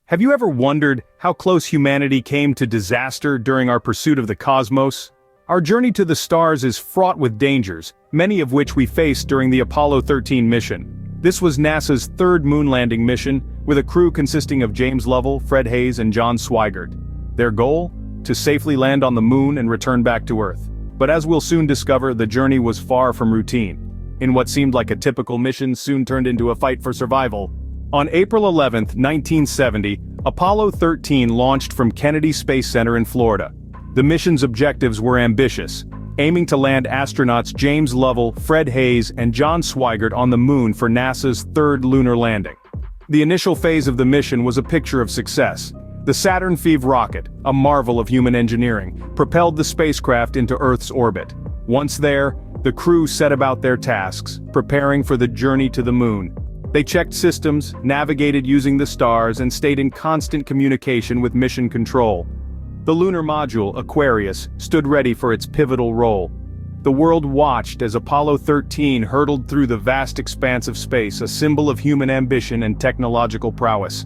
Have you ever wondered how close humanity came to disaster during our pursuit of the cosmos? Our journey to the stars is fraught with dangers, many of which we faced during the Apollo 13 mission. This was NASA's third moon landing mission, with a crew consisting of James Lovell, Fred Haise, and John Swigert. Their goal? To safely land on the moon and return back to Earth. But as we'll soon discover, the journey was far from routine. In what seemed like a typical mission soon turned into a fight for survival. On April 11, 1970, Apollo 13 launched from Kennedy Space Center in Florida. The mission's objectives were ambitious, aiming to land astronauts James Lovell, Fred Haise, and John Swigert on the moon for NASA's third lunar landing. The initial phase of the mission was a picture of success. The Saturn V rocket, a marvel of human engineering, propelled the spacecraft into Earth's orbit. Once there, the crew set about their tasks, preparing for the journey to the moon. They checked systems, navigated using the stars, and stayed in constant communication with mission control. The lunar module, Aquarius, stood ready for its pivotal role. The world watched as Apollo 13 hurtled through the vast expanse of space, a symbol of human ambition and technological prowess.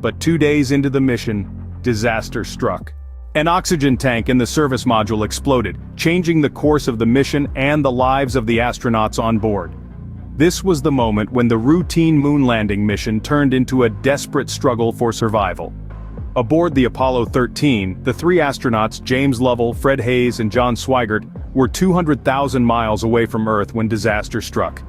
But 2 days into the mission, disaster struck. An oxygen tank in the service module exploded, changing the course of the mission and the lives of the astronauts on board. This was the moment when the routine moon landing mission turned into a desperate struggle for survival. Aboard the Apollo 13, the three astronauts James Lovell, Fred Haise, and John Swigert were 200,000 miles away from Earth when disaster struck.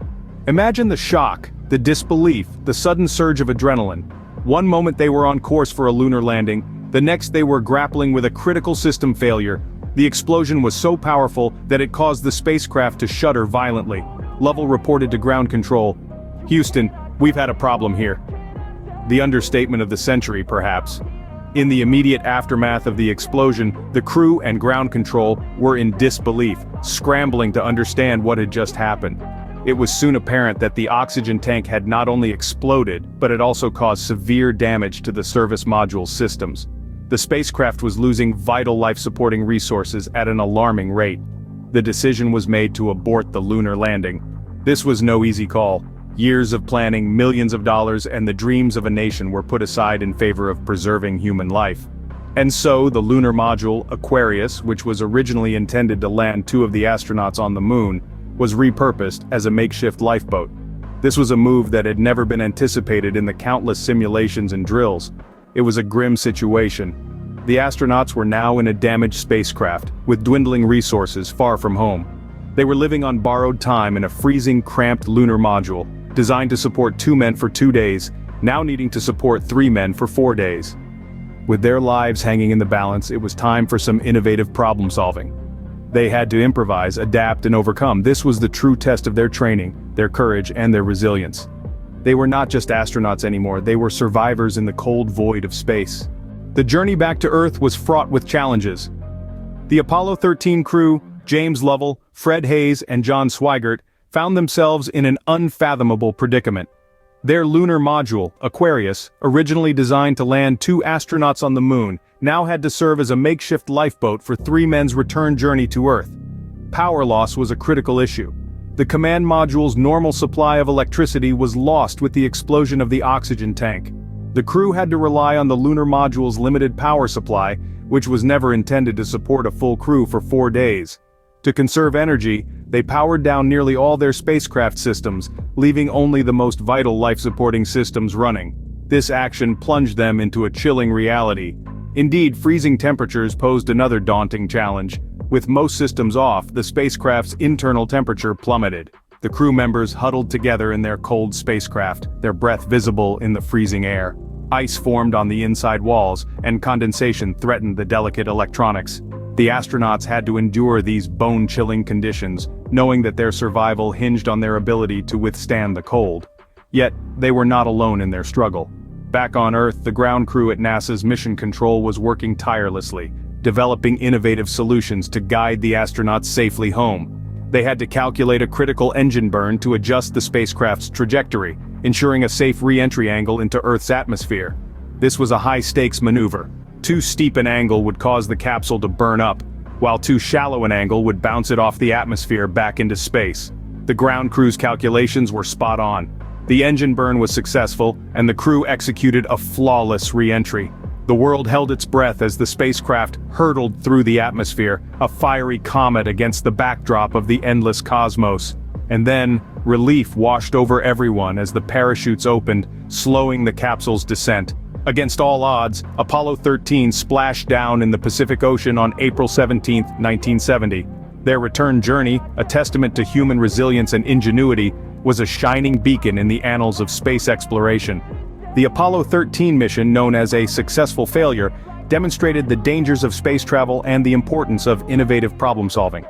Imagine the shock, the disbelief, the sudden surge of adrenaline. One moment they were on course for a lunar landing, the next they were grappling with a critical system failure. The explosion was so powerful that it caused the spacecraft to shudder violently. Lovell reported to ground control, "Houston, we've had a problem here." The understatement of the century, perhaps. In the immediate aftermath of the explosion, the crew and ground control were in disbelief, scrambling to understand what had just happened. It was soon apparent that the oxygen tank had not only exploded, but it also caused severe damage to the service module's systems. The spacecraft was losing vital life-supporting resources at an alarming rate. The decision was made to abort the lunar landing. This was no easy call. Years of planning, millions of dollars, and the dreams of a nation were put aside in favor of preserving human life. And so, the lunar module, Aquarius, which was originally intended to land 2 of the astronauts on the moon, was repurposed as a makeshift lifeboat. This was a move that had never been anticipated in the countless simulations and drills. It was a grim situation. The astronauts were now in a damaged spacecraft, with dwindling resources far from home. They were living on borrowed time in a freezing, cramped lunar module, designed to support 2 men for 2 days, now needing to support 3 men for 4 days. With their lives hanging in the balance, it was time for some innovative problem-solving. They had to improvise, adapt, and overcome. This was the true test of their training, their courage, and their resilience. They were not just astronauts anymore, they were survivors in the cold void of space. The journey back to Earth was fraught with challenges. The Apollo 13 crew, James Lovell, Fred Haise, and John Swigert, found themselves in an unfathomable predicament. Their lunar module, Aquarius, originally designed to land 2 astronauts on the moon, now had to serve as a makeshift lifeboat for 3 men's return journey to Earth. Power loss was a critical issue. The command module's normal supply of electricity was lost with the explosion of the oxygen tank. The crew had to rely on the lunar module's limited power supply, which was never intended to support a full crew for 4 days. To conserve energy, they powered down nearly all their spacecraft systems, leaving only the most vital life-supporting systems running. This action plunged them into a chilling reality. Indeed, freezing temperatures posed another daunting challenge. With most systems off, the spacecraft's internal temperature plummeted. The crew members huddled together in their cold spacecraft, their breath visible in the freezing air. Ice formed on the inside walls, and condensation threatened the delicate electronics. The astronauts had to endure these bone-chilling conditions, knowing that their survival hinged on their ability to withstand the cold. Yet, they were not alone in their struggle. Back on Earth, the ground crew at NASA's Mission Control was working tirelessly, developing innovative solutions to guide the astronauts safely home. They had to calculate a critical engine burn to adjust the spacecraft's trajectory, ensuring a safe re-entry angle into Earth's atmosphere. This was a high-stakes maneuver. Too steep an angle would cause the capsule to burn up, while too shallow an angle would bounce it off the atmosphere back into space. The ground crew's calculations were spot on. The engine burn was successful, and the crew executed a flawless re-entry. The world held its breath as the spacecraft hurtled through the atmosphere, a fiery comet against the backdrop of the endless cosmos. And then, relief washed over everyone as the parachutes opened, slowing the capsule's descent. Against all odds, Apollo 13 splashed down in the Pacific Ocean on April 17, 1970. Their return journey, a testament to human resilience and ingenuity, was a shining beacon in the annals of space exploration. The Apollo 13 mission, known as a successful failure, demonstrated the dangers of space travel and the importance of innovative problem-solving.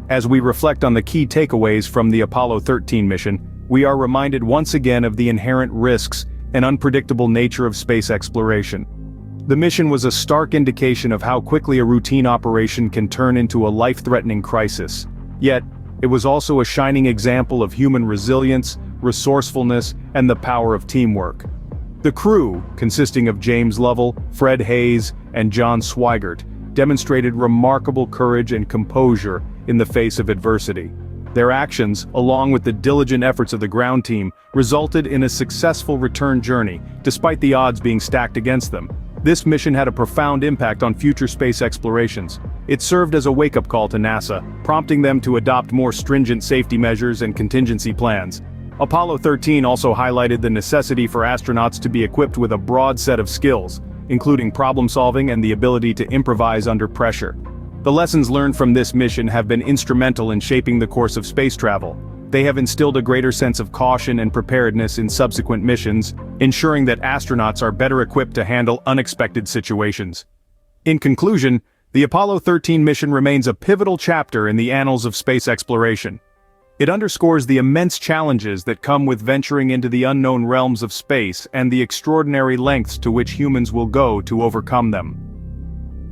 As we reflect on the key takeaways from the Apollo 13 mission, we are reminded once again of the inherent risks and unpredictable nature of space exploration. The mission was a stark indication of how quickly a routine operation can turn into a life-threatening crisis. Yet, it was also a shining example of human resilience, resourcefulness, and the power of teamwork. The crew, consisting of James Lovell, Fred Hayes, and John Swigert, demonstrated remarkable courage and composure in the face of adversity. Their actions, along with the diligent efforts of the ground team, resulted in a successful return journey, despite the odds being stacked against them. This mission had a profound impact on future space explorations. It served as a wake-up call to NASA, prompting them to adopt more stringent safety measures and contingency plans. Apollo 13 also highlighted the necessity for astronauts to be equipped with a broad set of skills, including problem-solving and the ability to improvise under pressure. The lessons learned from this mission have been instrumental in shaping the course of space travel. They have instilled a greater sense of caution and preparedness in subsequent missions, ensuring that astronauts are better equipped to handle unexpected situations. In conclusion, the Apollo 13 mission remains a pivotal chapter in the annals of space exploration. It underscores the immense challenges that come with venturing into the unknown realms of space and the extraordinary lengths to which humans will go to overcome them.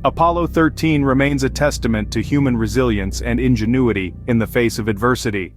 Apollo 13 remains a testament to human resilience and ingenuity in the face of adversity.